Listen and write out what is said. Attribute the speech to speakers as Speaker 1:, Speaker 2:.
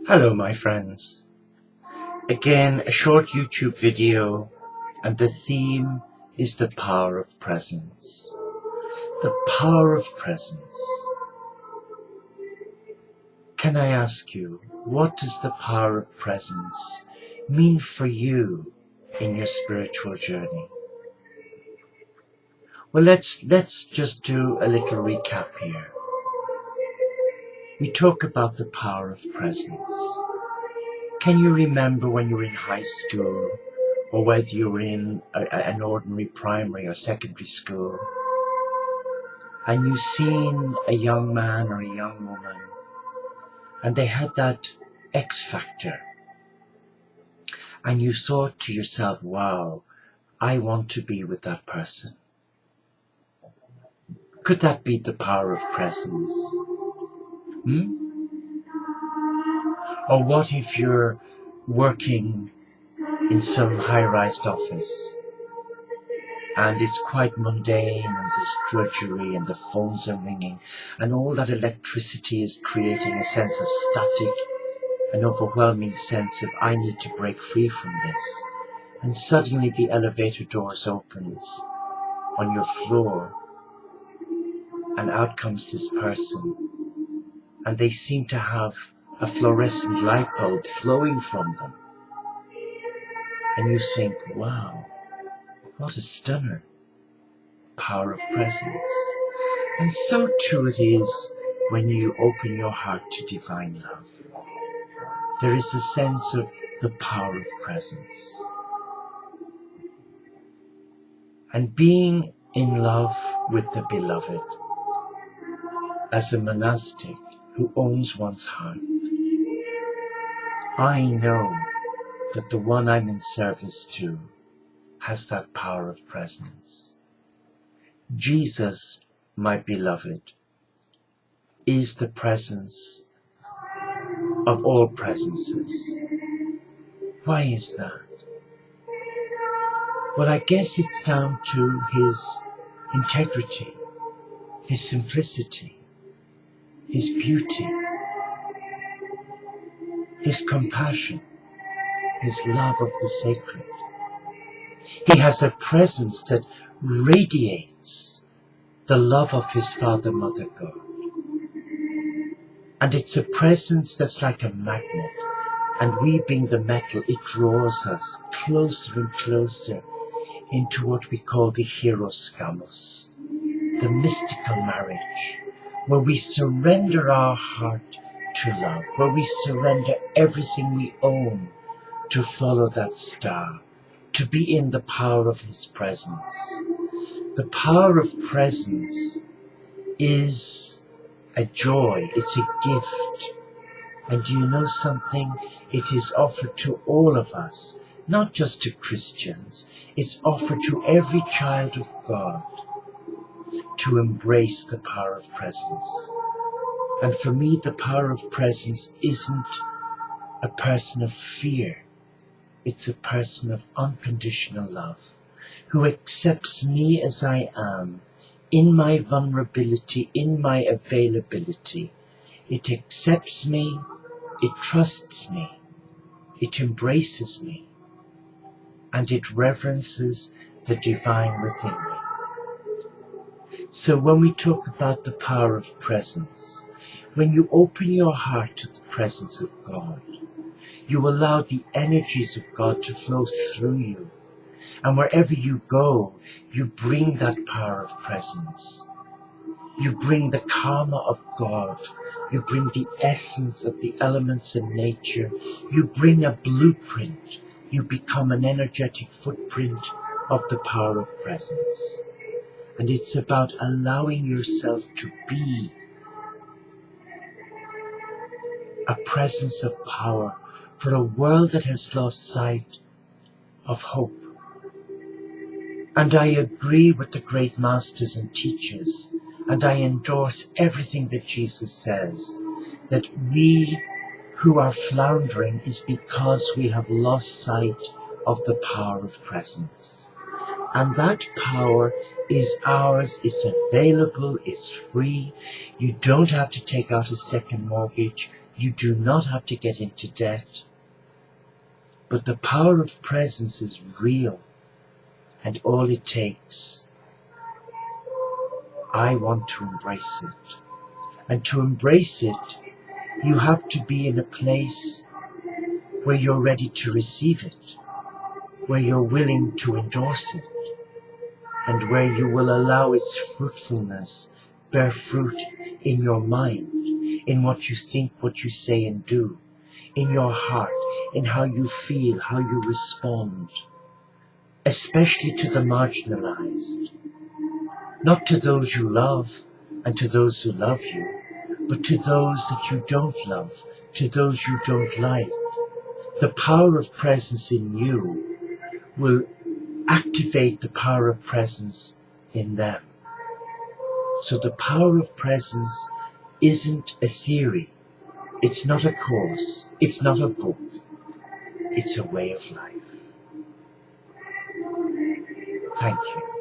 Speaker 1: Hello my friends, again a short YouTube video, and the theme is the power of presence. The power of presence. Can I ask you, what does the power of presence mean for you in your spiritual journey? Well, let's just do a little recap here. We talk about the power of presence. Can you remember when you were in high school, or whether you were in an ordinary primary or secondary school, and you've seen a young man or a young woman, and they had that X factor, and you thought to yourself, wow, I want to be with that person. Could that be the power of presence? Or what if you're working in some high-rise office, and it's quite mundane, and there's drudgery, and the phones are ringing, and all that electricity is creating a sense of static, an overwhelming sense of I need to break free from this. And suddenly the elevator doors opens on your floor, and out comes this person, and they seem to have a fluorescent light bulb flowing from them. And you think, wow, what a stunner. Power of presence. And so too it is when you open your heart to divine love. There is a sense of the power of presence. And being in love with the beloved, as a monastic who owns one's heart, I know that the one I'm in service to has that power of presence. Jesus, my beloved, is the presence of all presences. Why is that? Well, I guess it's down to his integrity, his simplicity, his beauty, his compassion, his love of the sacred. He has a presence that radiates the love of his Father, Mother, God. And it's a presence that's like a magnet. And we being the metal, it draws us closer and closer into what we call the hieros gamos, the mystical marriage, where we surrender our heart to love, where we surrender everything we own to follow that star, to be in the power of his presence. The power of presence is a joy, it's a gift. And do you know something? It is offered to all of us, not just to Christians. It's offered to every child of God to embrace the power of presence. And for me, the power of presence isn't a person of fear. It's a person of unconditional love, who accepts me as I am, in my vulnerability, in my availability. It accepts me, it trusts me, it embraces me, and it reverences the divine within me. So when we talk about the power of presence, when you open your heart to the presence of God, you allow the energies of God to flow through you. And wherever you go, you bring that power of presence. You bring the karma of God. You bring the essence of the elements in nature. You bring a blueprint. You become an energetic footprint of the power of presence. And it's about allowing yourself to be a presence of power for a world that has lost sight of hope. And I agree with the great masters and teachers, and I endorse everything that Jesus says, that we who are floundering is because we have lost sight of the power of presence. And that power is ours, it's available, it's free. You don't have to take out a second mortgage. You do not have to get into debt. But the power of presence is real, and all it takes, I want to embrace it. And to embrace it, you have to be in a place where you're ready to receive it, where you're willing to endorse it, and where you will allow its fruitfulness bear fruit in your mind, in what you think, what you say and do, in your heart, in how you feel, how you respond, especially to the marginalized, not to those you love and to those who love you, but to those that you don't love, to those you don't like. The power of presence in you will activate the power of presence in them. So the power of presence isn't a theory. It's not a course. It's not a book. It's a way of life. Thank you.